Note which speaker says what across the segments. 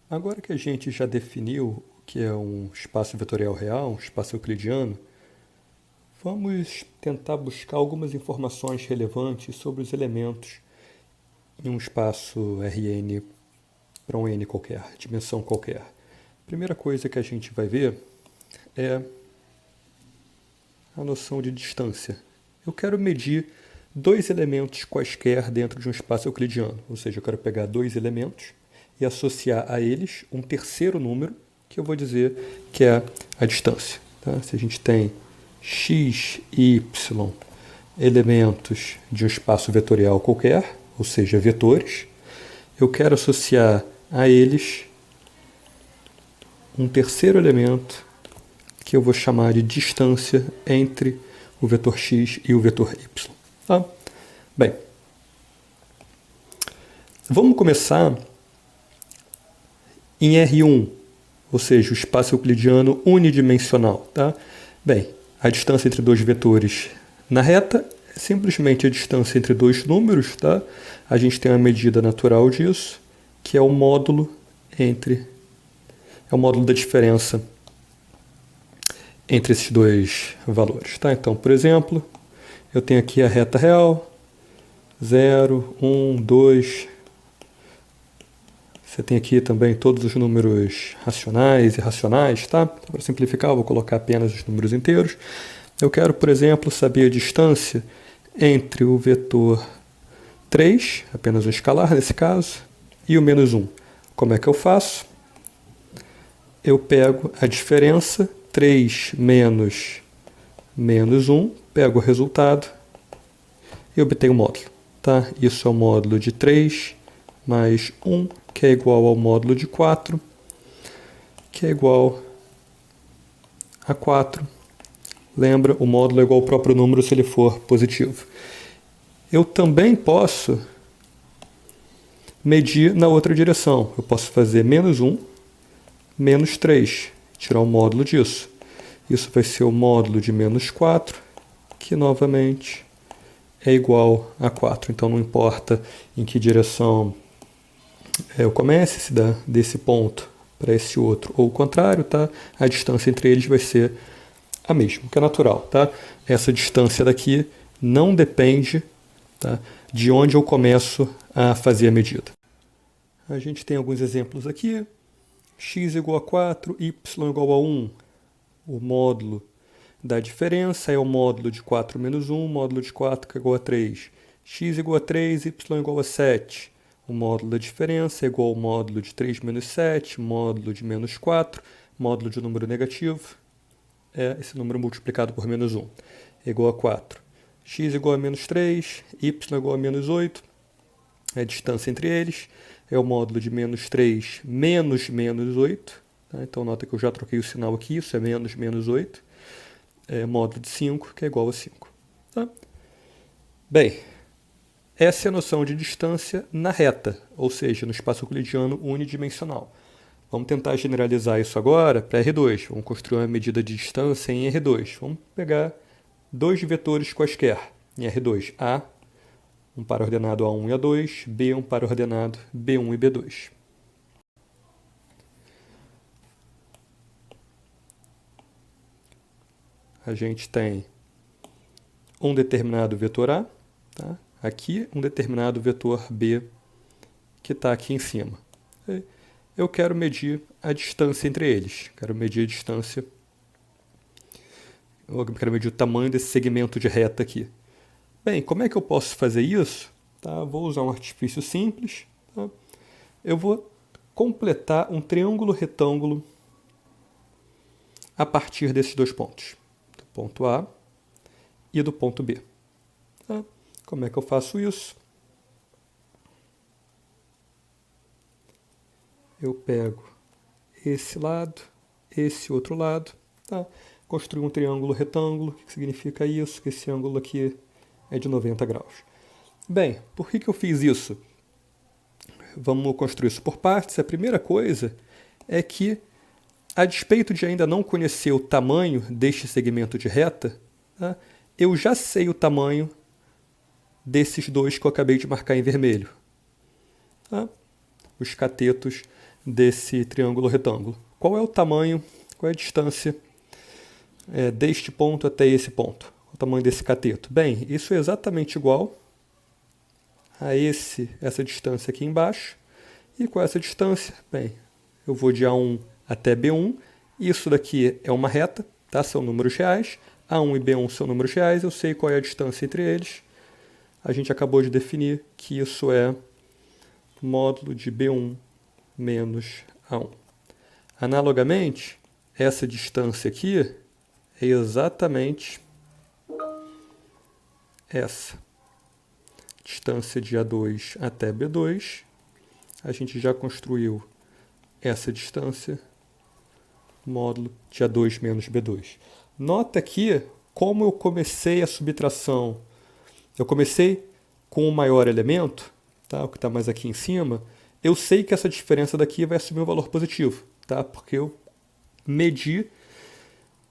Speaker 1: Agora que a gente já definiu o que é um espaço vetorial real, um espaço euclidiano, vamos tentar buscar algumas informações relevantes sobre os elementos em um espaço Rn para um n qualquer, dimensão qualquer. A primeira coisa que a gente vai ver é a noção de distância. Eu quero medir dois elementos quaisquer dentro de um espaço euclidiano, ou seja, eu quero pegar dois elementos e associar a eles um terceiro número, que eu vou dizer que é a distância. Tá? Se a gente tem x e y elementos de um espaço vetorial qualquer, ou seja, vetores, eu quero associar a eles um terceiro elemento que eu vou chamar de distância entre o vetor x e o vetor y. Tá? Bem, vamos começar em R1, ou seja, o espaço euclidiano unidimensional. Tá? Bem, a distância entre dois vetores na reta é simplesmente a distância entre dois números. Tá? A gente tem uma medida natural disso, que é o módulo da diferença entre esses dois valores. Tá? Então, por exemplo, eu tenho aqui a reta real, 0, 1, 2. Você tem aqui também todos os números racionais e irracionais. Tá? Para simplificar, eu vou colocar apenas os números inteiros. Eu quero, por exemplo, saber a distância entre o vetor 3, apenas um escalar nesse caso, e o menos 1. Como é que eu faço? Eu pego a diferença 3 menos 1, pego o resultado e obtenho o módulo. Tá? Isso é o módulo de 3 mais 1, que é igual ao módulo de 4, que é igual a 4. Lembra, o módulo é igual ao próprio número se ele for positivo. Eu também posso medir na outra direção. Eu posso fazer menos 1, menos 3, tirar o módulo disso. Isso vai ser o módulo de menos 4, que novamente é igual a 4. Então não importa em que direção eu comece, se dá desse ponto para esse outro ou o contrário, tá? A distância entre eles vai ser a mesma, que é natural. Tá? Essa distância daqui não depende, tá, de onde eu começo a fazer a medida. A gente tem alguns exemplos aqui. X igual a 4, y igual a 1. O módulo da diferença é o módulo de 4 menos 1, módulo de 4 que é igual a 3. X igual a 3, y igual a 7. O módulo da diferença é igual ao módulo de 3 menos 7, módulo de menos 4, módulo de número negativo é esse número multiplicado por menos 1, é igual a 4. X igual a menos 3, y igual a menos 8, a distância entre eles é o módulo de menos 3 menos menos 8. Tá? Então, nota que eu já troquei o sinal aqui, isso é menos 8. É módulo de 5, que é igual a 5. Tá? Bem, essa é a noção de distância na reta, ou seja, no espaço euclidiano unidimensional. Vamos tentar generalizar isso agora para R2. Vamos construir uma medida de distância em R2. Vamos pegar dois vetores quaisquer em R2. A, um par ordenado A1 e A2, B, um par ordenado B1 e B2. A gente tem um determinado vetor A, tá? Aqui um determinado vetor B, que está aqui em cima. Eu quero medir a distância entre eles. Quero medir a distância. Eu quero medir o tamanho desse segmento de reta aqui. Bem, como é que eu posso fazer isso? Tá? Vou usar um artifício simples. Tá? Eu vou completar um triângulo retângulo a partir desses dois pontos. Do ponto A e do ponto B. Tá? Como é que eu faço isso? Eu pego esse lado, esse outro lado, tá? Construo um triângulo retângulo. O que significa isso? Que esse ângulo aqui é de 90 graus. Bem, por que eu fiz isso? Vamos construir isso por partes. A primeira coisa é que, a despeito de ainda não conhecer o tamanho deste segmento de reta, tá? Eu já sei o tamanho desses dois que eu acabei de marcar em vermelho. Tá? Os catetos desse triângulo retângulo. Qual é o tamanho, qual é a distância deste ponto até esse ponto? O tamanho desse cateto? Bem, isso é exatamente igual a essa distância aqui embaixo. E qual é essa distância? Bem, eu vou de A1 até B1. Isso daqui é uma reta, tá? São números reais. A1 e B1 são números reais. Eu sei qual é a distância entre eles. A gente acabou de definir que isso é módulo de B1 menos A1. Analogamente, essa distância aqui é exatamente essa. Distância de A2 até B2. A gente já construiu essa distância, módulo de A2 menos B2. Nota aqui como eu comecei a subtração. Eu comecei com o maior elemento, tá? O que está mais aqui em cima. Eu sei que essa diferença daqui vai assumir um valor positivo, tá? Porque eu medi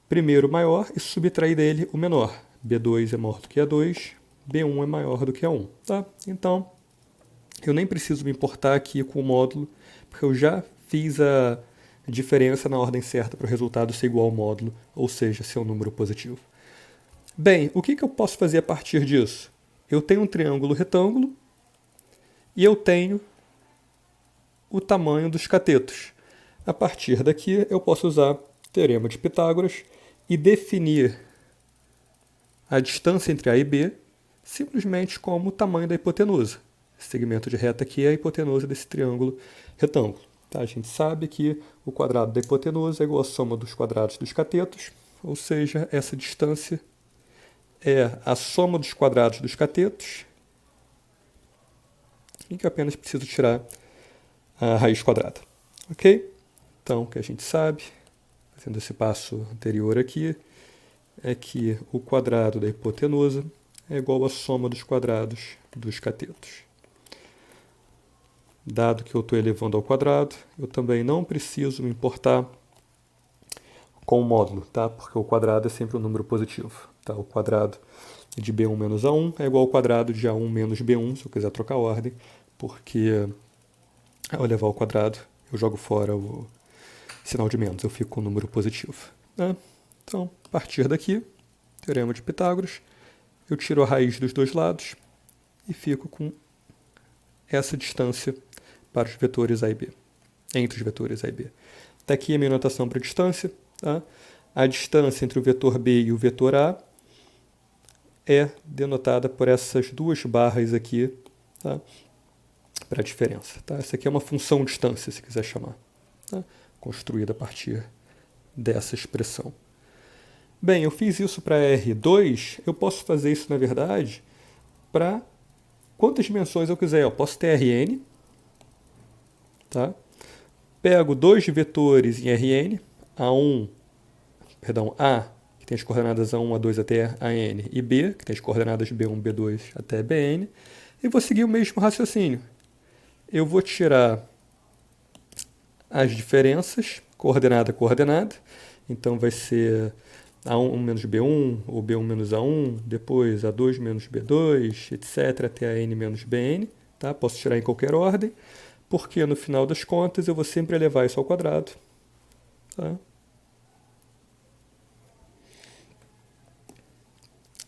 Speaker 1: primeiro o maior e subtraí dele o menor. B2 é maior do que A2, B1 é maior do que A1. Tá? Então, eu nem preciso me importar aqui com o módulo, porque eu já fiz a diferença na ordem certa para o resultado ser igual ao módulo, ou seja, ser um número positivo. Bem, o que eu posso fazer a partir disso? Eu tenho um triângulo retângulo e eu tenho o tamanho dos catetos. A partir daqui, eu posso usar o teorema de Pitágoras e definir a distância entre A e B simplesmente como o tamanho da hipotenusa. Esse segmento de reta aqui é a hipotenusa desse triângulo retângulo. Tá? A gente sabe que o quadrado da hipotenusa é igual à soma dos quadrados dos catetos, ou seja, essa distância é a soma dos quadrados dos catetos e que eu apenas preciso tirar a raiz quadrada. Ok? Então, o que a gente sabe, fazendo esse passo anterior aqui, é que o quadrado da hipotenusa é igual à soma dos quadrados dos catetos. Dado que eu estou elevando ao quadrado, eu também não preciso me importar com o módulo, tá? Porque o quadrado é sempre um número positivo. Tá? O quadrado de B1 menos A1 é igual ao quadrado de A1 menos B1, se eu quiser trocar a ordem, porque ao elevar ao quadrado eu jogo fora o sinal de menos, eu fico com um número positivo. Né? Então, a partir daqui, teorema de Pitágoras, eu tiro a raiz dos dois lados e fico com essa distância para os vetores A e B, entre os vetores A e B. Daqui a minha notação para a distância. Tá? A distância entre o vetor B e o vetor A é denotada por essas duas barras aqui, tá? Para a diferença. Tá? Essa aqui é uma função distância, se quiser chamar, tá? Construída a partir dessa expressão. Bem, eu fiz isso para R2, eu posso fazer isso, na verdade, para quantas dimensões eu quiser. Eu posso ter Rn, tá? Pego dois vetores em Rn, A, que tem as coordenadas A1, A2 até AN, e B, que tem as coordenadas B1, B2 até BN, e vou seguir o mesmo raciocínio. Eu vou tirar as diferenças, coordenada a coordenada, então vai ser A1 menos B1, ou B1 menos A1, depois A2 menos B2, etc., até AN menos BN. Tá? Posso tirar em qualquer ordem, porque no final das contas eu vou sempre elevar isso ao quadrado. Tá?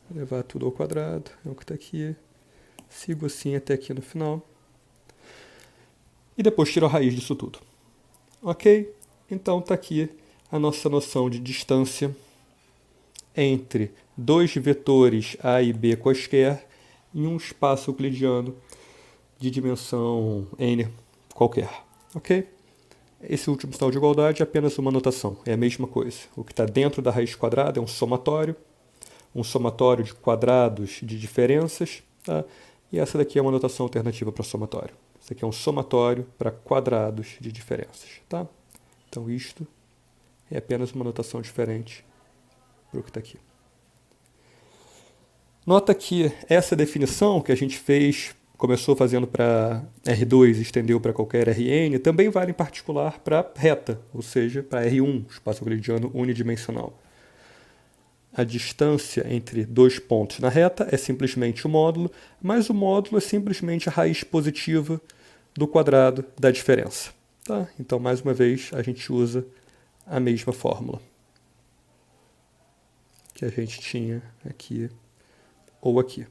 Speaker 1: Levar tudo ao quadrado, é o que está aqui. Sigo assim até aqui no final. E depois tiro a raiz disso tudo. Ok? Então está aqui a nossa noção de distância entre dois vetores A e B quaisquer em um espaço euclidiano de dimensão n qualquer. Ok? Esse último sinal de igualdade é apenas uma notação, é a mesma coisa. O que está dentro da raiz quadrada é um somatório de quadrados de diferenças, tá? E essa daqui é uma notação alternativa para somatório. Isso aqui é um somatório para quadrados de diferenças. Tá? Então isto é apenas uma notação diferente para o que está aqui. Nota que essa definição que a gente fez, começou fazendo para R2 e estendeu para qualquer Rn, também vale em particular para reta, ou seja, para R1, espaço euclidiano unidimensional. A distância entre dois pontos na reta é simplesmente o módulo, mas o módulo é simplesmente a raiz positiva do quadrado da diferença. Tá? Então, mais uma vez, a gente usa a mesma fórmula que a gente tinha aqui ou aqui.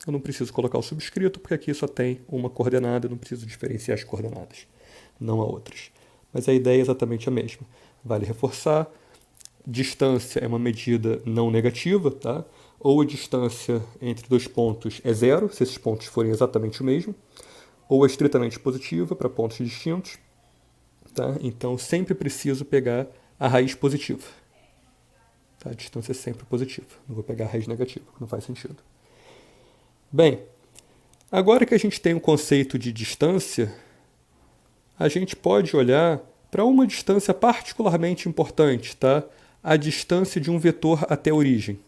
Speaker 1: Eu não preciso colocar o subscrito, porque aqui só tem uma coordenada, eu não preciso diferenciar as coordenadas, não há outras. Mas a ideia é exatamente a mesma. Vale reforçar, distância é uma medida não negativa, tá? Ou a distância entre dois pontos é zero, se esses pontos forem exatamente o mesmo, ou é estritamente positiva para pontos distintos. Tá? Então, sempre preciso pegar a raiz positiva. Tá? A distância é sempre positiva. Não vou pegar a raiz negativa, não faz sentido. Bem, agora que a gente tem o conceito de distância, a gente pode olhar para uma distância particularmente importante, tá? A distância de um vetor até a origem.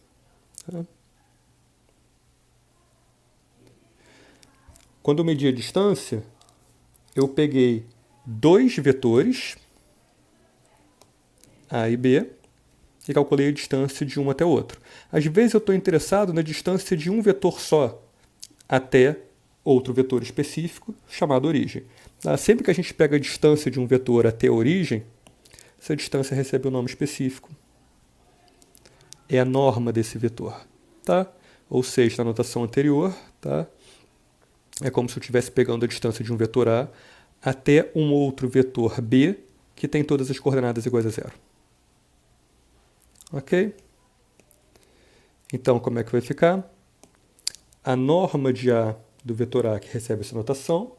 Speaker 1: Tá? Quando eu medi a distância, eu peguei dois vetores, A e B, e calculei a distância de um até o outro. Às vezes eu estou interessado na distância de um vetor só até outro vetor específico, chamado origem. Sempre que a gente pega a distância de um vetor até a origem, essa distância recebe um nome específico. É a norma desse vetor. Tá? Ou seja, na notação anterior, tá? É como se eu estivesse pegando a distância de um vetor A até um outro vetor B que tem todas as coordenadas iguais a zero. Ok? Então, como é que vai ficar? A norma de A do vetor A que recebe essa notação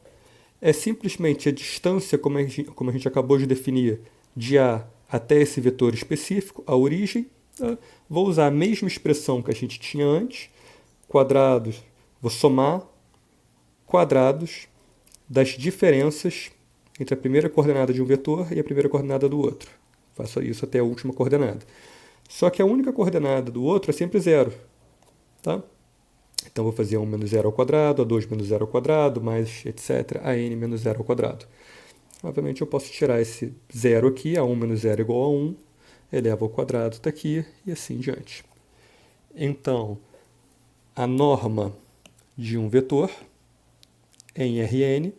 Speaker 1: é simplesmente a distância, como a gente acabou de definir, de A até esse vetor específico, a origem. Tá? Vou usar a mesma expressão que a gente tinha antes, quadrados, vou somar quadrados das diferenças entre a primeira coordenada de um vetor e a primeira coordenada do outro. Faço isso até a última coordenada. Só que a única coordenada do outro é sempre zero. Tá? Então, vou fazer 1 menos 0 ao quadrado, A2 menos 0 ao quadrado, mais etc. A n menos 0 ao quadrado. Obviamente, eu posso tirar esse zero aqui, A1 menos 0 é igual a 1, eleva ao quadrado, está aqui, e assim em diante. Então, a norma de um vetor em Rn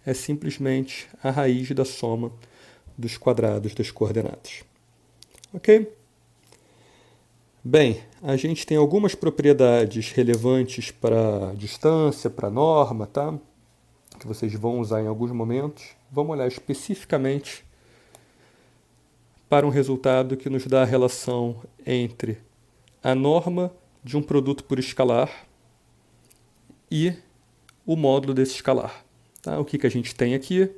Speaker 1: é simplesmente a raiz da soma dos quadrados das coordenadas. Ok? Bem, a gente tem algumas propriedades relevantes para distância, para norma, tá? Que vocês vão usar em alguns momentos. Vamos olhar especificamente para um resultado que nos dá a relação entre a norma de um produto por escalar e o módulo desse escalar. Tá? O que a gente tem aqui?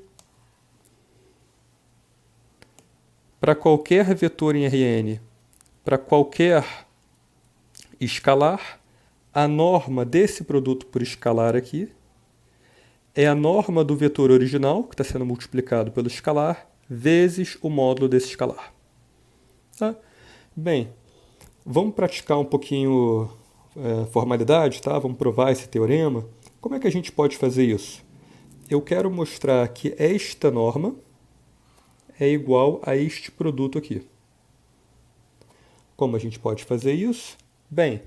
Speaker 1: Para qualquer vetor em Rn, para qualquer escalar, a norma desse produto por escalar aqui é a norma do vetor original, que está sendo multiplicado pelo escalar, vezes o módulo desse escalar. Tá? Bem, vamos praticar um pouquinho formalidade, tá? Vamos provar esse teorema. Como é que a gente pode fazer isso? Eu quero mostrar que esta norma é igual a este produto aqui. Como a gente pode fazer isso? Bem,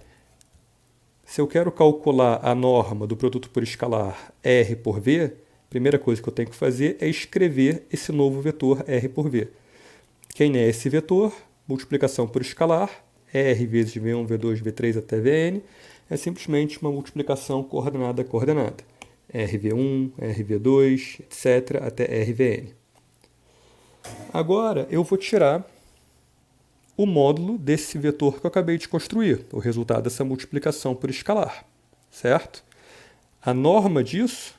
Speaker 1: se eu quero calcular a norma do produto por escalar R por V, a primeira coisa que eu tenho que fazer é escrever esse novo vetor R por V. Quem é esse vetor? Multiplicação por escalar, R vezes V1, V2, V3 até Vn, é simplesmente uma multiplicação coordenada a coordenada. RV1, RV2, etc. até RVN. Agora eu vou tirar o módulo desse vetor que eu acabei de construir, o resultado dessa multiplicação por escalar, certo? A norma disso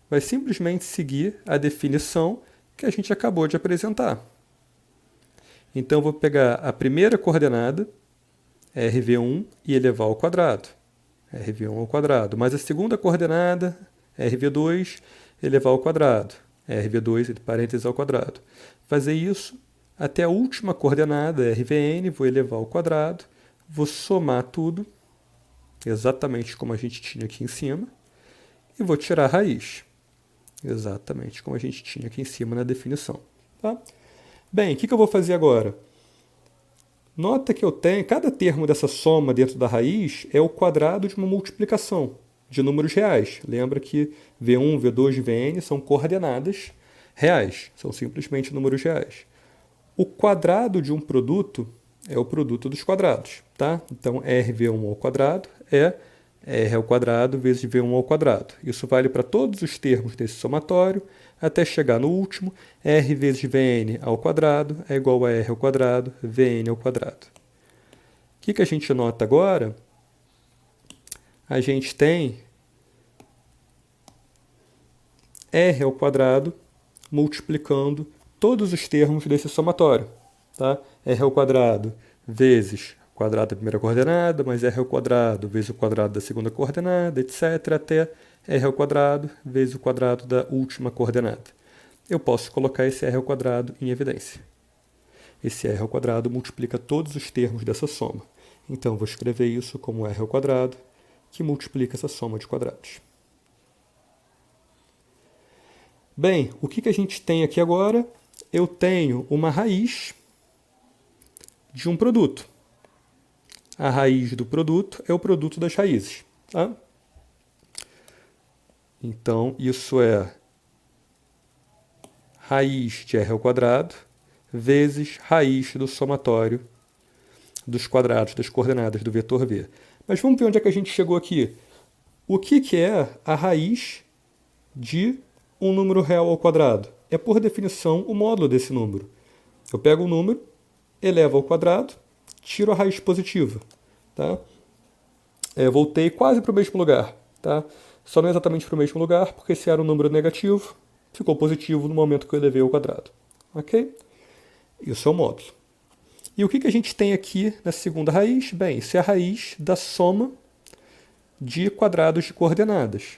Speaker 1: vai simplesmente seguir a definição que a gente acabou de apresentar. Então, eu vou pegar a primeira coordenada, RV1, e elevar ao quadrado, RV1 ao quadrado, mais a segunda coordenada, RV2, elevar ao quadrado, RV2, entre parênteses, ao quadrado. Fazer isso até a última coordenada, RVN, vou elevar ao quadrado, vou somar tudo, exatamente como a gente tinha aqui em cima, e vou tirar a raiz, exatamente como a gente tinha aqui em cima na definição. Tá? Bem, o que eu vou fazer agora? Nota que eu tenho, cada termo dessa soma dentro da raiz é o quadrado de uma multiplicação de números reais. Lembra que V1, V2 e Vn são coordenadas reais, são simplesmente números reais. O quadrado de um produto é o produto dos quadrados, tá? Então, RV1 ao quadrado é R ao quadrado vezes V1 ao quadrado. Isso vale para todos os termos desse somatório, até chegar no último, R vezes Vn ao quadrado é igual a R ao quadrado, Vn ao quadrado. O que a gente nota agora? A gente tem R ao quadrado multiplicando todos os termos desse somatório. Tá? R ao quadrado vezes o quadrado da primeira coordenada, mais R ao quadrado vezes o quadrado da segunda coordenada, etc., até R ao quadrado vezes o quadrado da última coordenada. Eu posso colocar esse R ao quadrado em evidência. Esse R ao quadrado multiplica todos os termos dessa soma. Então, vou escrever isso como R ao quadrado, que multiplica essa soma de quadrados. Bem, o que a gente tem aqui agora? Eu tenho uma raiz de um produto. A raiz do produto é o produto das raízes. Tá? Então, isso é raiz de R ao quadrado vezes raiz do somatório dos quadrados das coordenadas do vetor V. Mas vamos ver onde é que a gente chegou aqui. O que é a raiz de um número real ao quadrado? É, por definição, o módulo desse número. Eu pego o número, elevo ao quadrado, tiro a raiz positiva. Tá? Voltei quase para o mesmo lugar. Tá? Só não exatamente para o mesmo lugar, porque se era um número negativo, ficou positivo no momento que eu elevei ao quadrado. Ok? Isso é o módulo. E o que a gente tem aqui na segunda raiz? Bem, isso é a raiz da soma de quadrados de coordenadas.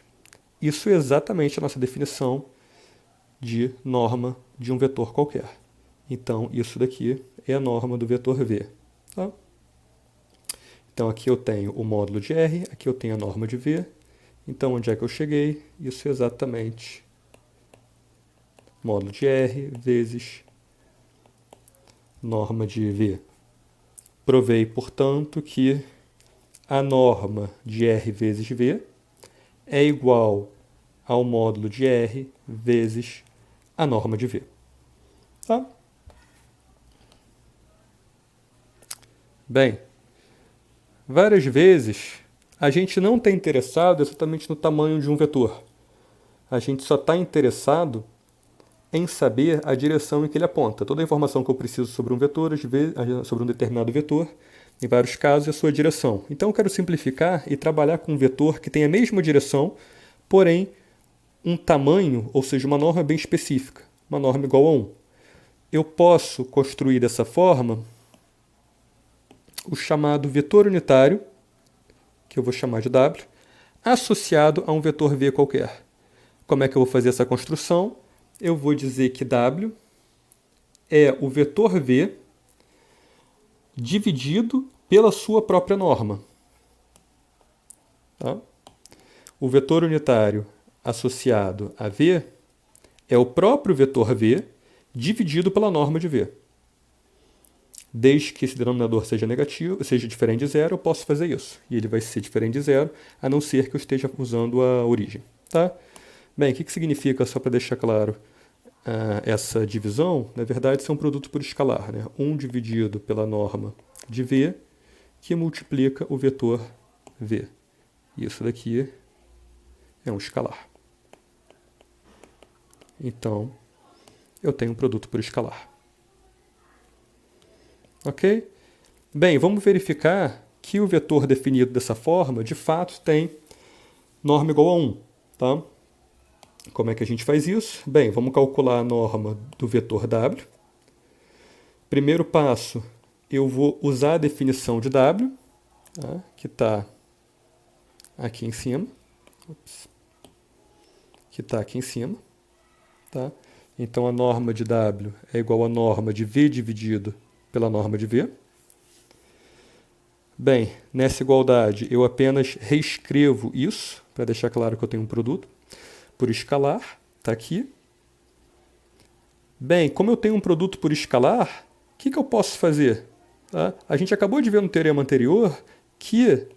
Speaker 1: Isso é exatamente a nossa definição de norma de um vetor qualquer. Então, isso daqui é a norma do vetor V. Tá? Então, aqui eu tenho o módulo de R, aqui eu tenho a norma de V. Então, onde é que eu cheguei? Isso é exatamente módulo de R vezes norma de V. Provei, portanto, que a norma de R vezes V é igual ao módulo de R vezes a norma de V. Tá? Bem, várias vezes a gente não está interessado exatamente no tamanho de um vetor. A gente só está interessado em saber a direção em que ele aponta. Toda a informação que eu preciso sobre um vetor, sobre um determinado vetor, em vários casos, é a sua direção. Então, eu quero simplificar e trabalhar com um vetor que tem a mesma direção, porém, um tamanho, ou seja, uma norma bem específica, uma norma igual a 1. Eu posso construir dessa forma o chamado vetor unitário, que eu vou chamar de W, associado a um vetor V qualquer. Como é que eu vou fazer essa construção? Eu vou dizer que W é o vetor V dividido pela sua própria norma. Tá? O vetor unitário associado a V é o próprio vetor V dividido pela norma de V. Desde que esse denominador seja negativo, seja diferente de zero, eu posso fazer isso. E ele vai ser diferente de zero, a não ser que eu esteja usando a origem. Tá? Bem, o que significa, só para deixar claro, essa divisão? Na verdade, isso é um produto por escalar. Né? 1 dividido pela norma de V, que multiplica o vetor V. Isso daqui é um escalar. Então, eu tenho um produto por escalar. Ok? Bem, vamos verificar que o vetor definido dessa forma, de fato, tem norma igual a 1. Tá? Como é que a gente faz isso? Bem, vamos calcular a norma do vetor W. Primeiro passo, eu vou usar a definição de W, tá? Que está aqui em cima. Que está aqui em cima. Tá? Então, a norma de W é igual à norma de V dividido pela norma de V. Bem, nessa igualdade, eu apenas reescrevo isso, para deixar claro que eu tenho um produto por escalar, está aqui. Bem, como eu tenho um produto por escalar, o que eu posso fazer? Tá? A gente acabou de ver no teorema anterior que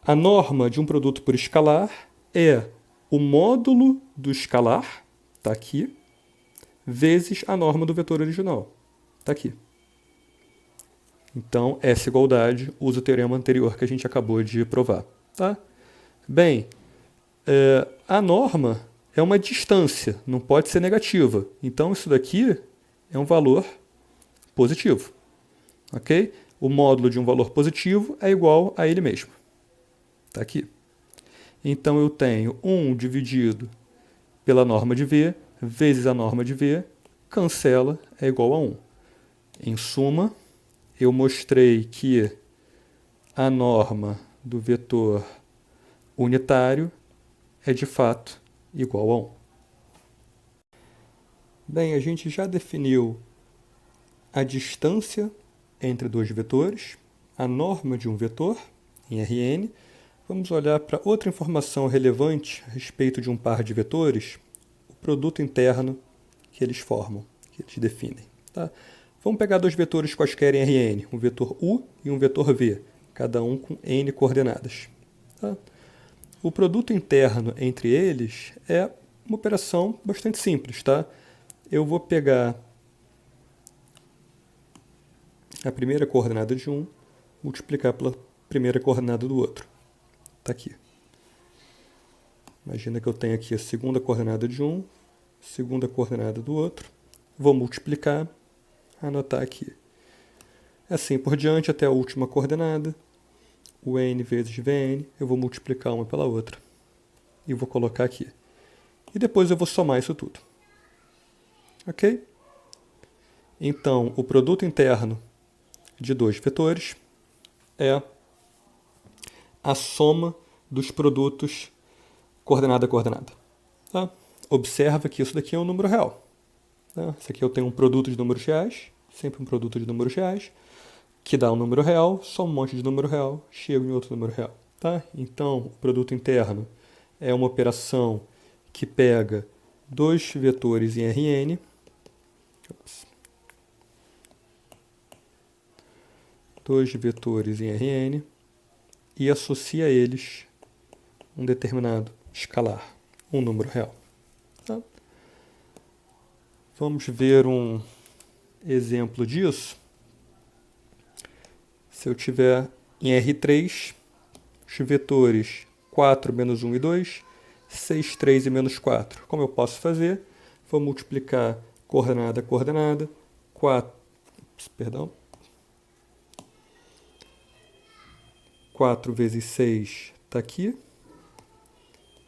Speaker 1: a norma de um produto por escalar é o módulo do escalar, está aqui, vezes a norma do vetor original. Está aqui. Então, essa igualdade usa o teorema anterior que a gente acabou de provar. Tá? Bem, a norma é uma distância, não pode ser negativa. Então, isso daqui é um valor positivo. Ok? O módulo de um valor positivo é igual a ele mesmo. Está aqui. Então, eu tenho 1 dividido pela norma de V, vezes a norma de V, cancela, é igual a 1. Em suma, eu mostrei que a norma do vetor unitário é de fato igual a 1. Bem, a gente já definiu a distância entre dois vetores, a norma de um vetor, em Rn. Vamos olhar para outra informação relevante a respeito de um par de vetores, o produto interno que eles formam, que eles definem. Tá? Vamos pegar dois vetores quaisquer em Rn, um vetor U e um vetor V, cada um com n coordenadas. Tá? O produto interno entre eles é uma operação bastante simples. Tá? Eu vou pegar a primeira coordenada de um, multiplicar pela primeira coordenada do outro. Está aqui. Imagina que eu tenho aqui a segunda coordenada de um, segunda coordenada do outro. Vou multiplicar, anotar aqui. Assim por diante até a última coordenada. O n vezes Vn, eu vou multiplicar uma pela outra. E vou colocar aqui. E depois eu vou somar isso tudo. Ok? Então, o produto interno de dois vetores é a soma dos produtos coordenada a coordenada. Tá? Observa que isso daqui é um número real. Tá? Isso aqui eu tenho um produto de números reais, sempre um produto de números reais, que dá um número real, só um monte de número real, chego em outro número real. Tá? Então, o produto interno é uma operação que pega dois vetores em Rn, dois vetores em Rn, e associa a eles um determinado escalar, um número real. Tá? Vamos ver um exemplo disso. Se eu tiver em R3, os vetores 4, menos 1 e 2, 6, 3 e menos 4. Como eu posso fazer? Vou multiplicar coordenada a coordenada, 4 vezes 6 está aqui,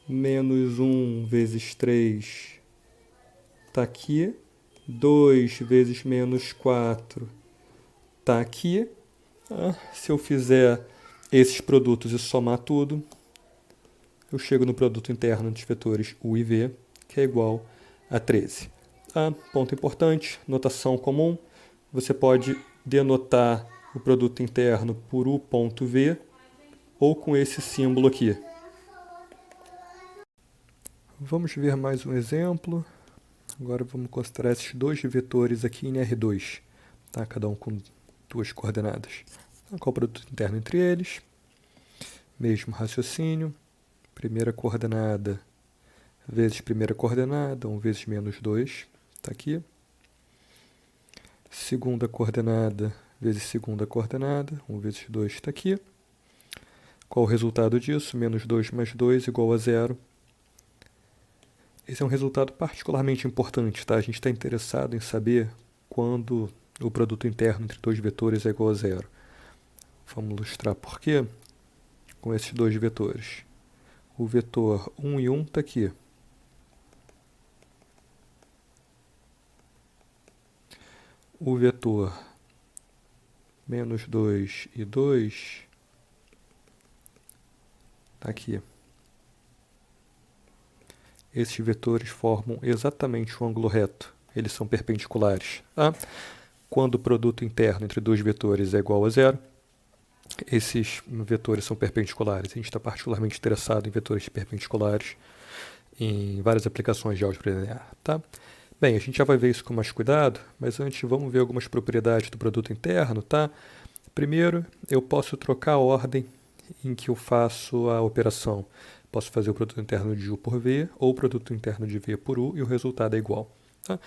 Speaker 1: menos 1 vezes 3 está aqui, 2 vezes menos 4 está aqui. Se eu fizer esses produtos e somar tudo, eu chego no produto interno dos vetores U e V, que é igual a 13. Ponto importante, notação comum, você pode denotar o produto interno por U.V ou com esse símbolo aqui. Vamos ver mais um exemplo. Agora vamos considerar esses dois vetores aqui em R2, tá? Cada um com duas coordenadas. Então, qual é o produto interno entre eles? Mesmo raciocínio. Primeira coordenada vezes primeira coordenada, 1 vezes menos 2, está aqui. Segunda coordenada vezes segunda coordenada, 1 vezes 2 está aqui. Qual o resultado disso? Menos 2 mais 2 igual a 0. Esse é um resultado particularmente importante, tá? A gente está interessado em saber quando o produto interno entre dois vetores é igual a 0. Vamos ilustrar por quê com esses dois vetores. O vetor 1 e 1 está aqui. O vetor menos 2 e 2 está aqui. Esses vetores formam exatamente um ângulo reto. Eles são perpendiculares. Tá? Quando o produto interno entre dois vetores é igual a 0, esses vetores são perpendiculares. A gente está particularmente interessado em vetores perpendiculares em várias aplicações de álgebra linear. Tá? Bem, a gente já vai ver isso com mais cuidado, mas antes vamos ver algumas propriedades do produto interno. Tá? Primeiro, eu posso trocar a ordem em que eu faço a operação. Posso fazer o produto interno de U por V ou o produto interno de V por U e o resultado é igual. Tá?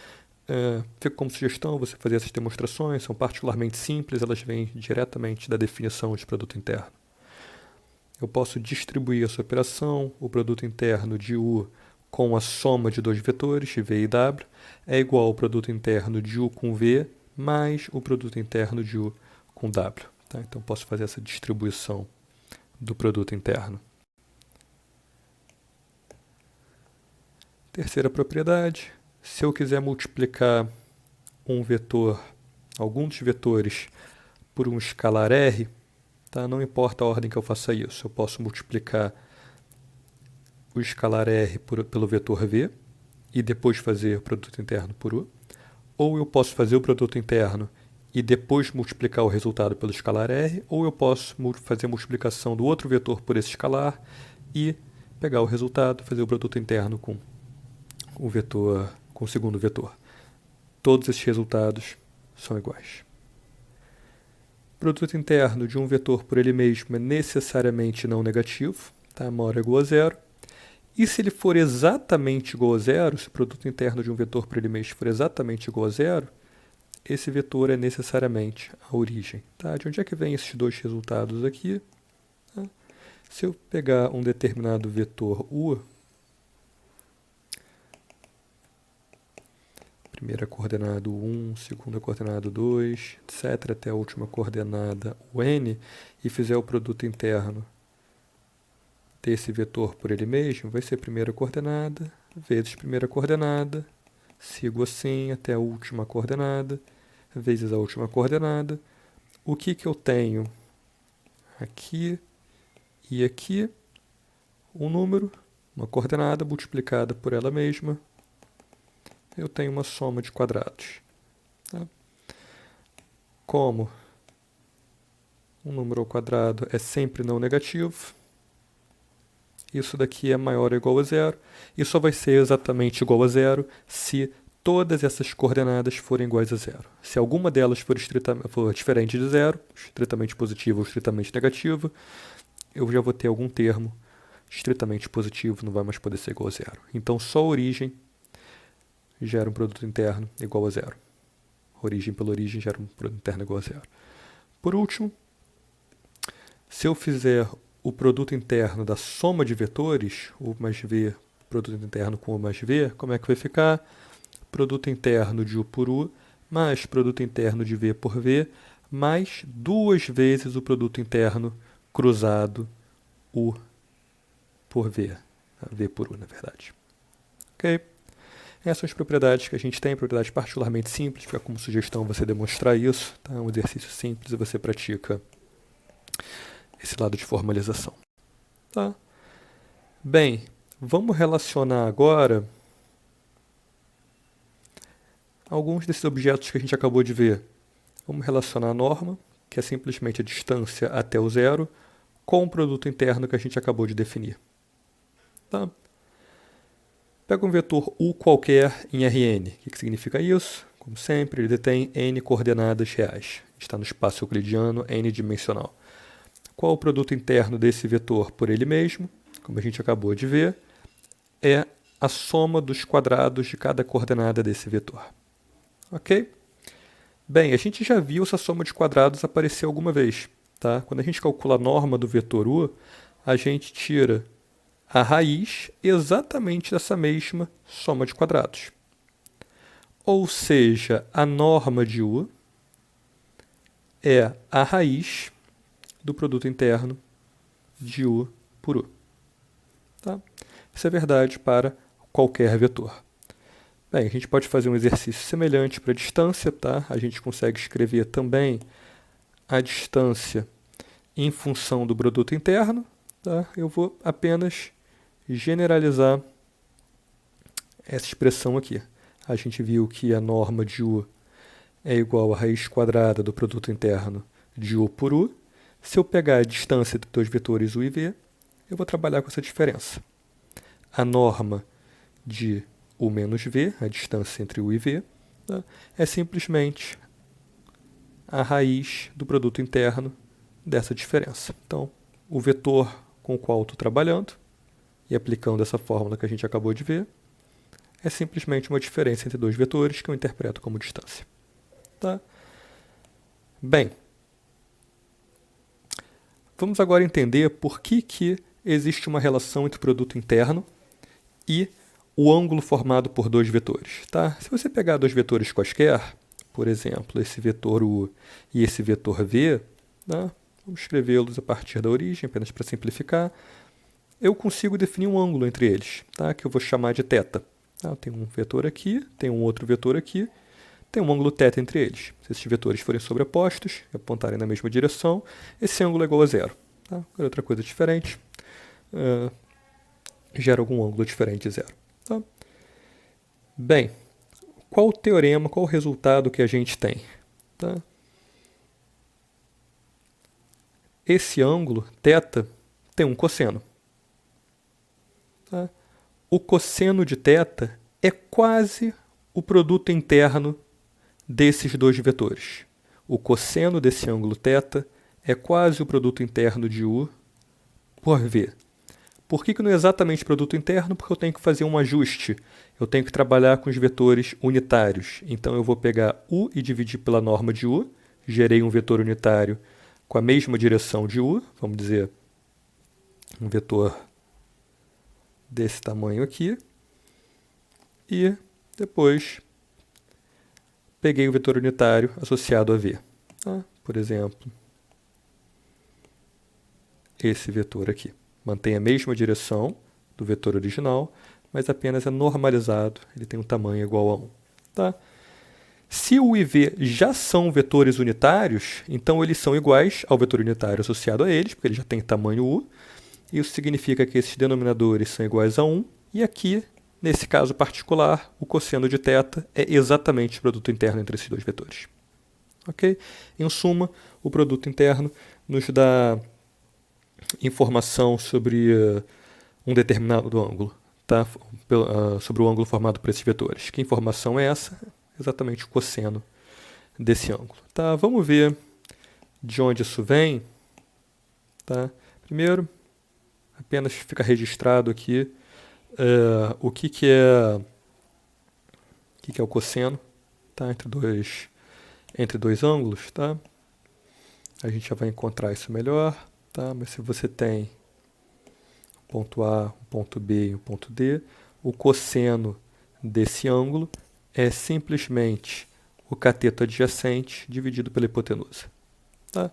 Speaker 1: Fica como sugestão você fazer essas demonstrações, são particularmente simples, elas vêm diretamente da definição de produto interno. Eu posso distribuir essa operação, o produto interno de U com a soma de dois vetores, V e W, é igual ao produto interno de U com V mais o produto interno de U com W. Tá? Então posso fazer essa distribuição do produto interno. Terceira propriedade, se eu quiser multiplicar um vetor, algum dos vetores, por um escalar R, tá? Não importa a ordem que eu faça isso, eu posso multiplicar o escalar R pelo vetor V e depois fazer o produto interno por U, ou eu posso fazer o produto interno e depois multiplicar o resultado pelo escalar R, ou eu posso fazer a multiplicação do outro vetor por esse escalar e pegar o resultado, fazer o produto interno com o vetor, com o segundo vetor. Todos esses resultados são iguais. O produto interno de um vetor por ele mesmo é necessariamente não negativo, tá? Maior ou igual a zero. E se ele for exatamente igual a zero, se o produto interno de um vetor por ele mesmo for exatamente igual a zero, esse vetor é necessariamente a origem. Tá? De onde é que vem esses dois resultados aqui? Tá? Se eu pegar um determinado vetor U, primeira coordenada 1, segunda coordenada 2, etc., até a última coordenada o n, e fizer o produto interno desse vetor por ele mesmo, vai ser primeira coordenada vezes primeira coordenada, sigo assim até a última coordenada, vezes a última coordenada. O que eu tenho aqui e aqui? Um número, uma coordenada multiplicada por ela mesma, eu tenho uma soma de quadrados. Tá? Como um número ao quadrado é sempre não negativo, isso daqui é maior ou igual a zero, e só vai ser exatamente igual a zero se todas essas coordenadas forem iguais a zero. Se alguma delas for diferente de zero, estritamente positiva ou estritamente negativa, eu já vou ter algum termo estritamente positivo, não vai mais poder ser igual a zero. Então só a origem gera um produto interno igual a zero. Origem pela origem gera um produto interno igual a zero. Por último, se eu fizer o produto interno da soma de vetores, U mais V, produto interno com U mais V, como é que vai ficar? Produto interno de U por U, mais produto interno de V por V, mais duas vezes o produto interno cruzado U por V. V por U, na verdade. Ok? Essas são as propriedades que a gente tem, propriedades particularmente simples, fica como sugestão você demonstrar isso, tá? É um exercício simples e você pratica esse lado de formalização. Tá? Bem, vamos relacionar agora alguns desses objetos que a gente acabou de ver. Vamos relacionar a norma, que é simplesmente a distância até o zero, com o produto interno que a gente acabou de definir. Tá? Pega um vetor U qualquer em Rn. O que significa isso? Como sempre, ele detém n coordenadas reais. Está no espaço euclidiano n-dimensional. Qual o produto interno desse vetor por ele mesmo? Como a gente acabou de ver, é a soma dos quadrados de cada coordenada desse vetor. Ok? Bem, a gente já viu essa soma de quadrados aparecer alguma vez. Tá? Quando a gente calcula a norma do vetor U, a gente tira a raiz exatamente dessa mesma soma de quadrados. Ou seja, a norma de U é a raiz do produto interno de U por U. Tá? Isso é verdade para qualquer vetor. Bem, a gente pode fazer um exercício semelhante para a distância. Tá? A gente consegue escrever também a distância em função do produto interno. Tá? Eu vou apenas generalizar essa expressão aqui. A gente viu que a norma de U é igual à raiz quadrada do produto interno de U por U. Se eu pegar a distância de dois vetores U e V, eu vou trabalhar com essa diferença. A norma de U menos V, a distância entre U e V, tá? É simplesmente a raiz do produto interno dessa diferença. Então, o vetor com o qual estou trabalhando, e aplicando essa fórmula que a gente acabou de ver, é simplesmente uma diferença entre dois vetores que eu interpreto como distância. Tá? Bem, vamos agora entender por que existe uma relação entre o produto interno e o ângulo formado por dois vetores. Tá? Se você pegar dois vetores quaisquer, por exemplo, esse vetor U e esse vetor V, tá? Vamos escrevê-los a partir da origem, apenas para simplificar, eu consigo definir um ângulo entre eles, tá? Que eu vou chamar de θ. Tá? Eu tenho um vetor aqui, tenho um outro vetor aqui, tem um ângulo θ entre eles. Se esses vetores forem sobrepostos e apontarem na mesma direção, esse ângulo é igual a zero. Tá? Agora, outra coisa diferente, gera algum ângulo diferente de zero. Tá? Bem, qual o teorema, qual o resultado que a gente tem? Tá? Esse ângulo, θ, tem um cosseno. Tá? O cosseno de θ é quase o produto interno desses dois vetores. O cosseno desse ângulo θ é quase o produto interno de U por V. Por que não é exatamente produto interno? Porque eu tenho que fazer um ajuste. Eu tenho que trabalhar com os vetores unitários. Então eu vou pegar U e dividir pela norma de U. Gerei um vetor unitário com a mesma direção de U. Vamos dizer, um vetor desse tamanho aqui. E depois peguei o vetor unitário associado a V. Tá? Por exemplo, esse vetor aqui. Mantém a mesma direção do vetor original, mas apenas é normalizado, ele tem um tamanho igual a 1. Tá? Se U e V já são vetores unitários, então eles são iguais ao vetor unitário associado a eles, porque ele já tem tamanho U. Isso significa que esses denominadores são iguais a 1, e aqui, nesse caso particular, o cosseno de θ é exatamente o produto interno entre esses dois vetores. Okay? Em suma, o produto interno nos dá informação sobre um determinado ângulo, tá? Sobre o ângulo formado por esses vetores. Que informação é essa? Exatamente o cosseno desse ângulo. Tá? Vamos ver de onde isso vem. Tá? Primeiro, apenas fica registrado aqui o que é o cosseno, tá? Entre dois ângulos. Tá? A gente já vai encontrar isso melhor. Tá? Mas se você tem um ponto A, um ponto B e um ponto D, o cosseno desse ângulo é simplesmente o cateto adjacente dividido pela hipotenusa. Tá?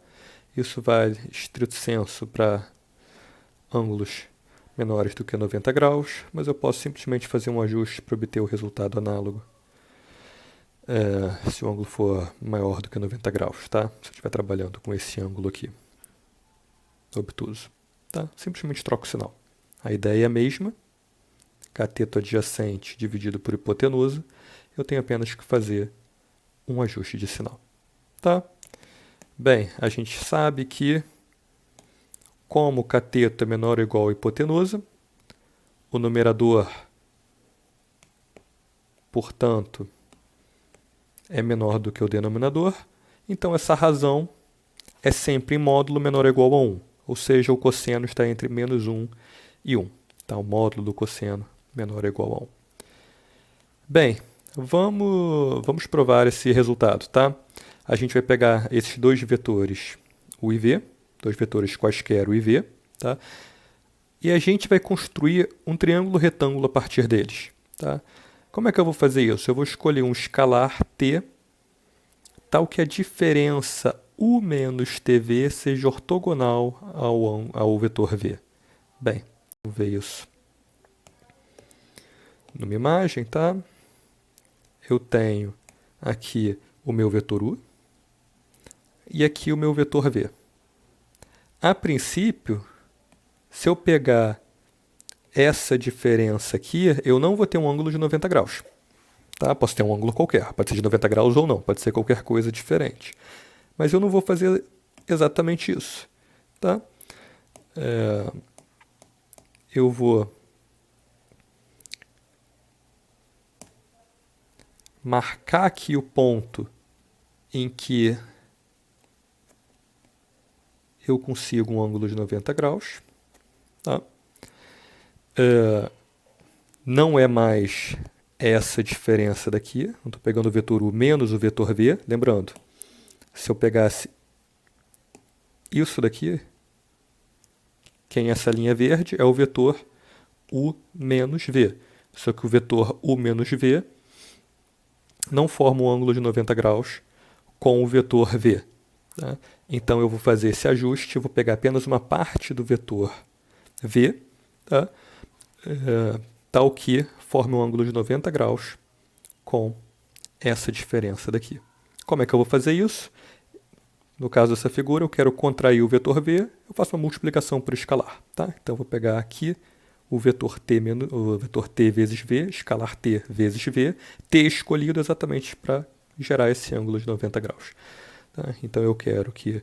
Speaker 1: Isso vale, estrito senso, para ângulos menores do que 90 graus, mas eu posso simplesmente fazer um ajuste para obter o resultado análogo se o ângulo for maior do que 90 graus, tá? Se eu estiver trabalhando com esse ângulo aqui, obtuso. Tá? Simplesmente troco o sinal. A ideia é a mesma, cateto adjacente dividido por hipotenusa, eu tenho apenas que fazer um ajuste de sinal. Tá? Bem, a gente sabe que, como o cateto é menor ou igual à hipotenusa, o numerador, portanto, é menor do que o denominador, então essa razão é sempre em módulo menor ou igual a 1, ou seja, o cosseno está entre menos 1 e 1. Tá? O módulo do cosseno menor ou igual a 1. Bem, vamos provar esse resultado. Tá? A gente vai pegar esses dois vetores, U e V, dois vetores quaisquer, U e V, tá? E a gente vai construir um triângulo retângulo a partir deles. Tá? Como é que eu vou fazer isso? Eu vou escolher um escalar t, tal que a diferença U menos TV seja ortogonal ao vetor V. Bem, vamos ver isso numa imagem. Tá? Eu tenho aqui o meu vetor U e aqui o meu vetor V. A princípio, se eu pegar essa diferença aqui, eu não vou ter um ângulo de 90 graus. Tá? Posso ter um ângulo qualquer, pode ser de 90 graus ou não, pode ser qualquer coisa diferente. Mas eu não vou fazer exatamente isso. Tá? Eu vou marcar aqui o ponto em que eu consigo um ângulo de 90 graus. Tá? Não é mais essa diferença daqui. Eu estou pegando o vetor U menos o vetor V. Lembrando, se eu pegasse isso daqui, quem é essa linha verde é o vetor U menos V. Só que o vetor U menos V não forma um ângulo de 90 graus com o vetor V. Tá? Então eu vou fazer esse ajuste, eu vou pegar apenas uma parte do vetor V, tá? Tal que forme um ângulo de 90 graus com essa diferença daqui. Como é que eu vou fazer isso? No caso dessa figura, eu quero contrair o vetor V, eu faço uma multiplicação por escalar. Tá? Então eu vou pegar aqui o vetor T vezes V, escalar T vezes V, T escolhido exatamente para gerar esse ângulo de 90 graus. Tá? Então eu quero que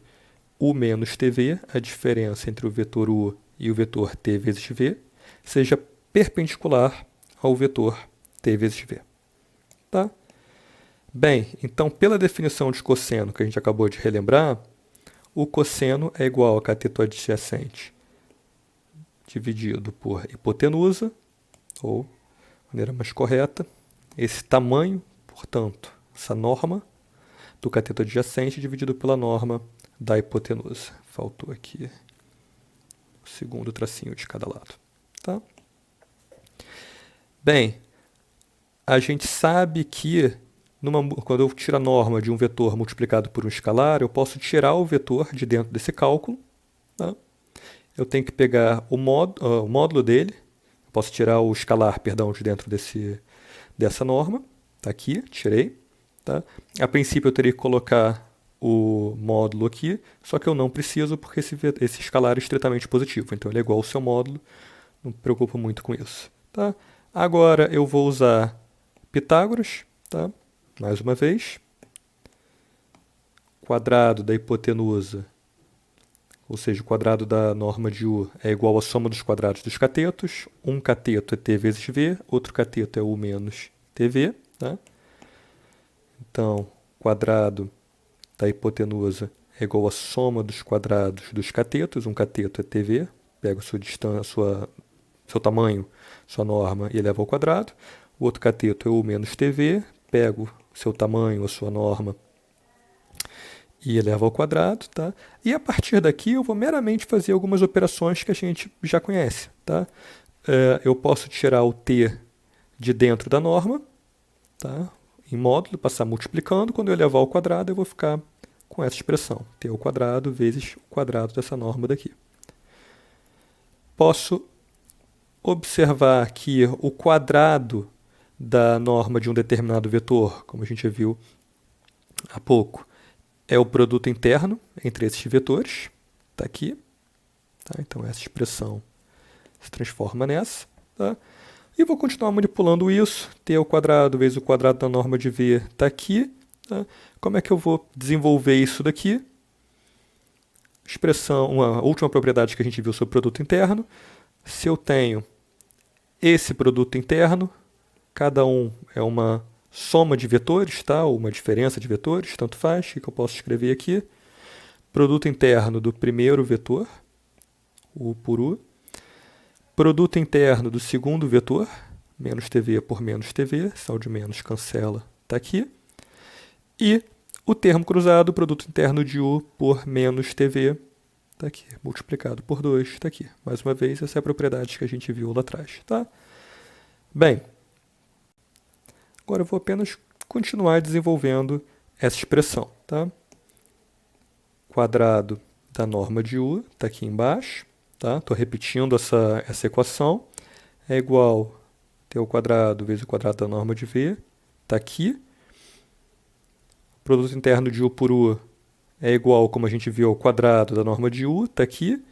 Speaker 1: U menos TV, a diferença entre o vetor U e o vetor T vezes V, seja perpendicular ao vetor T vezes V. Tá? Bem, então pela definição de cosseno que a gente acabou de relembrar, o cosseno é igual a cateto adjacente dividido por hipotenusa, ou, de maneira mais correta, esse tamanho, portanto, essa norma do cateto adjacente dividido pela norma da hipotenusa. Faltou aqui o segundo tracinho de cada lado. Tá? Bem, a gente sabe que quando eu tiro a norma de um vetor multiplicado por um escalar, eu posso tirar o vetor de dentro desse cálculo. Tá? Eu tenho que pegar o módulo dele, eu posso tirar o escalar, perdão, de dentro dessa norma. Está aqui, tirei. Tá? A princípio eu teria que colocar o módulo aqui, só que eu não preciso porque esse escalar é estritamente positivo, então ele é igual ao seu módulo, não me preocupo muito com isso. Tá? Agora eu vou usar Pitágoras, tá? Mais uma vez, quadrado da hipotenusa, ou seja, o quadrado da norma de U é igual à soma dos quadrados dos catetos. Um cateto é T vezes V, outro cateto é U menos TV. Tá? Então, quadrado da hipotenusa é igual à soma dos quadrados dos catetos. Um cateto é TV, pega a sua distância, seu tamanho, sua norma e eleva ao quadrado. O outro cateto é U menos TV, pego o seu tamanho, a sua norma e eleva ao quadrado, tá? E a partir daqui eu vou meramente fazer algumas operações que a gente já conhece, tá? Eu posso tirar o t de dentro da norma, tá? Em módulo, passar multiplicando, quando eu elevar ao quadrado eu vou ficar com essa expressão, t ao quadrado vezes o quadrado dessa norma daqui. Posso observar que o quadrado da norma de um determinado vetor, como a gente viu há pouco, é o produto interno entre esses vetores, está aqui. Tá? Então, essa expressão se transforma nessa. Tá? E vou continuar manipulando isso. T ao quadrado vezes o quadrado da norma de V está aqui. Tá? Como é que eu vou desenvolver isso daqui? Uma última propriedade que a gente viu sobre o produto interno. Se eu tenho esse produto interno, cada um é uma soma de vetores, tá? Ou uma diferença de vetores, tanto faz. O que eu posso escrever aqui? Produto interno do primeiro vetor, U por U. Produto interno do segundo vetor, menos TV por menos TV, sinal de menos cancela, está aqui. E o termo cruzado, produto interno de U por menos TV, está aqui, multiplicado por 2, está aqui. Mais uma vez, essa é a propriedade que a gente viu lá atrás. Tá? Bem, agora eu vou apenas continuar desenvolvendo essa expressão. Tá? Quadrado da norma de U está aqui embaixo. Estou repetindo essa equação. É igual a t ao quadrado vezes o quadrado da norma de V. Está aqui. O produto interno de U por U é igual, como a gente viu, ao quadrado da norma de U. Está aqui.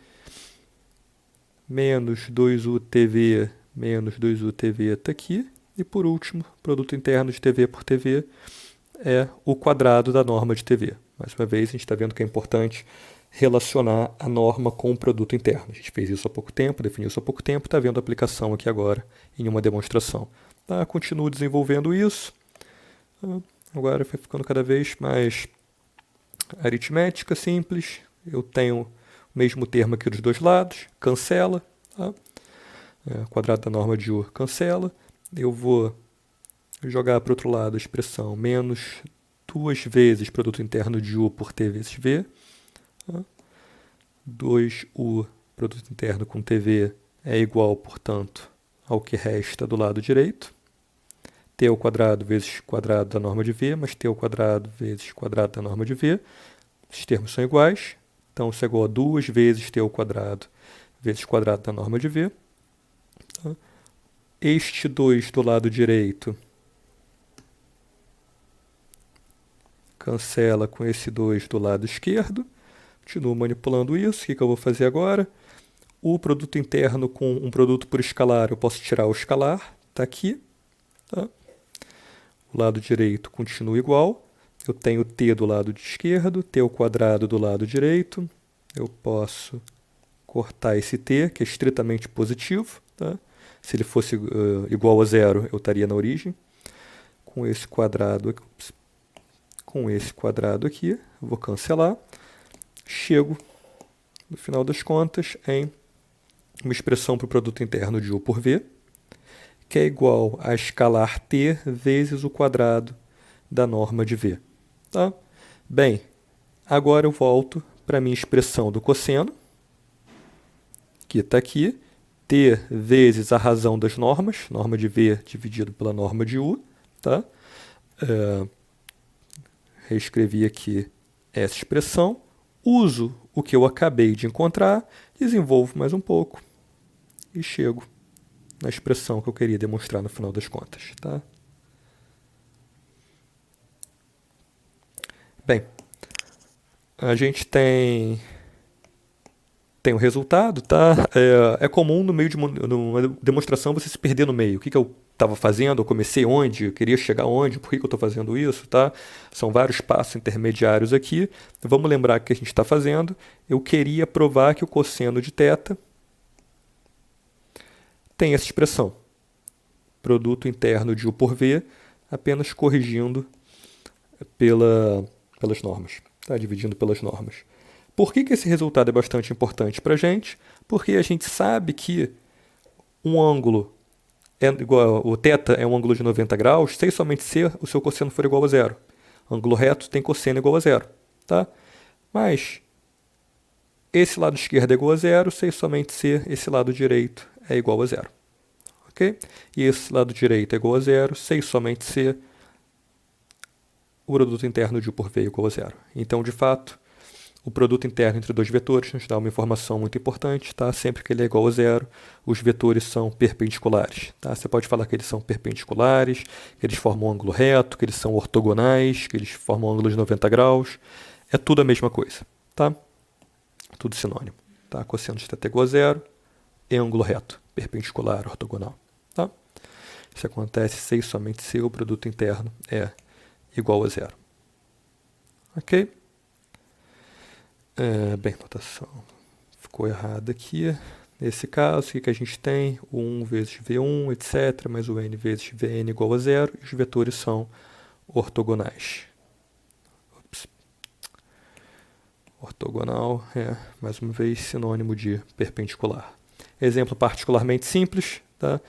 Speaker 1: Menos 2UTV menos 2UTV está aqui. E por último, produto interno de TV por TV é o quadrado da norma de TV. Mais uma vez, a gente está vendo que é importante relacionar a norma com o produto interno. A gente fez isso há pouco tempo, definiu isso há pouco tempo, está vendo a aplicação aqui agora em uma demonstração. Tá? Continuo desenvolvendo isso. Agora vai ficando cada vez mais aritmética, simples. Eu tenho o mesmo termo aqui dos dois lados, cancela. Tá? Quadrado da norma de U cancela. Eu vou jogar para o outro lado a expressão menos 2 vezes produto interno de U por T vezes V. 2U produto interno com TV é igual, portanto, ao que resta do lado direito. T ao quadrado vezes quadrado da norma de V, mais T ao quadrado vezes quadrado da norma de V. Esses termos são iguais. Então, isso é igual a 2 vezes T ao quadrado vezes quadrado da norma de V. Este 2 do lado direito cancela com esse 2 do lado esquerdo. Continuo manipulando isso. O que eu vou fazer agora? O produto interno com um produto por escalar, eu posso tirar o escalar. Está aqui. Tá? O lado direito continua igual. Eu tenho t do lado esquerdo, t ao quadrado do lado direito. Eu posso cortar esse t, que é estritamente positivo. Tá? Se ele fosse igual a zero, eu estaria na origem. Com esse quadrado aqui, eu vou cancelar. Chego, no final das contas, em uma expressão para o produto interno de U por V, que é igual a escalar t vezes o quadrado da norma de V. Tá? Bem, agora eu volto para a minha expressão do cosseno, que está aqui, t vezes a razão das normas, norma de V dividido pela norma de U. Tá? Reescrevi aqui essa expressão, uso o que eu acabei de encontrar, desenvolvo mais um pouco e chego na expressão que eu queria demonstrar no final das contas. Tá? Bem, a gente tem o resultado, tá? É comum no meio de uma demonstração você se perder no meio. O que eu estava fazendo, eu comecei onde, eu queria chegar onde, por que eu estou fazendo isso, tá? São vários passos intermediários aqui. Vamos lembrar o que a gente está fazendo. Eu queria provar que o cosseno de θ tem essa expressão. Produto interno de U por V, apenas corrigindo pelas normas, tá? Dividindo pelas normas. Por que esse resultado é bastante importante para a gente? Porque a gente sabe que um ângulo o θ é um ângulo de 90 graus, sem somente ser o seu cosseno for igual a zero. Ângulo reto tem cosseno igual a zero. Tá? Mas esse lado esquerdo é igual a zero, sem somente ser esse lado direito é igual a zero. Okay? E esse lado direito é igual a zero, sem somente ser o produto interno de U por V igual a zero. Então, de fato, o produto interno entre dois vetores nos dá uma informação muito importante. Tá? Sempre que ele é igual a zero, os vetores são perpendiculares. Tá? Você pode falar que eles são perpendiculares, que eles formam um ângulo reto, que eles são ortogonais, que eles formam um ângulo de 90 graus. É tudo a mesma coisa. Tá? Tudo sinônimo. Tá? Cosseno de θ igual a zero e ângulo reto, perpendicular, ortogonal. Tá? Isso acontece sem somente se o produto interno é igual a zero. Ok? Bem, notação ficou errada aqui. Nesse caso, o que a gente tem? O 1 vezes V1, etc., mais o n vezes Vn igual a zero, e os vetores são ortogonais. Ops. Ortogonal é, mais uma vez, sinônimo de perpendicular. Exemplo particularmente simples, tá?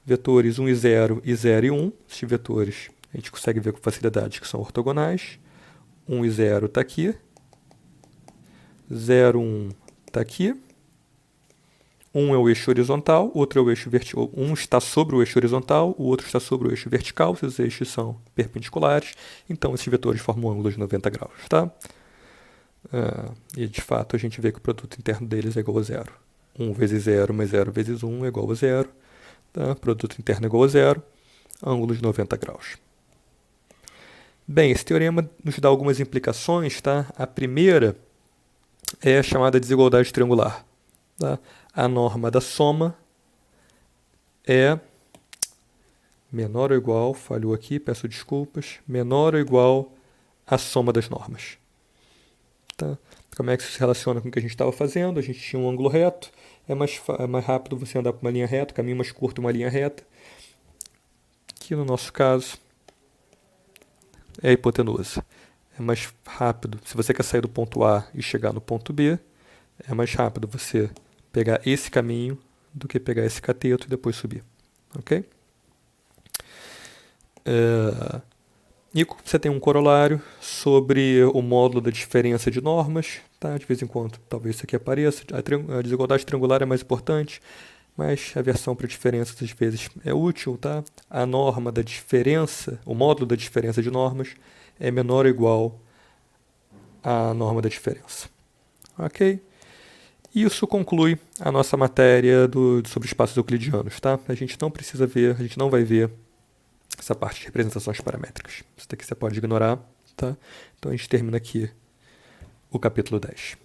Speaker 1: Vetores 1 e 0 e 0 e 1. Esses vetores a gente consegue ver com facilidade que são ortogonais. 1 e 0 está aqui. 0, 1 está aqui. 1 é o eixo horizontal, outro é o eixo vertical. Um está sobre o eixo horizontal, o outro está sobre o eixo vertical. Esses eixos são perpendiculares, então esses vetores formam um ângulo de 90 graus. Tá? E de fato a gente vê que o produto interno deles é igual a zero. 1 vezes 0 mais 0 vezes 1 é igual a zero. Tá? Produto interno é igual a zero, ângulo de 90 graus. Bem, esse teorema nos dá algumas implicações. Tá? A primeira é a chamada desigualdade triangular. Tá? A norma da soma é menor ou igual, falhou aqui, peço desculpas, menor ou igual à soma das normas. Tá? Como é que isso se relaciona com o que a gente estava fazendo? A gente tinha um ângulo reto, é mais rápido você andar por uma linha reta, caminho mais curto uma linha reta. Aqui no nosso caso é a hipotenusa. É mais rápido, se você quer sair do ponto A e chegar no ponto B, é mais rápido você pegar esse caminho do que pegar esse cateto e depois subir. Ok? E você tem um corolário sobre o módulo da diferença de normas, tá? De vez em quando, talvez isso aqui apareça. A desigualdade triangular é mais importante, mas a versão para diferenças às vezes é útil, tá? A norma da diferença, o módulo da diferença de normas é menor ou igual à norma da diferença. Ok? Isso conclui a nossa matéria sobre espaços euclidianos, tá? A gente não precisa ver, a gente não vai ver essa parte de representações paramétricas. Isso daqui você pode ignorar, tá? Então a gente termina aqui o capítulo 10.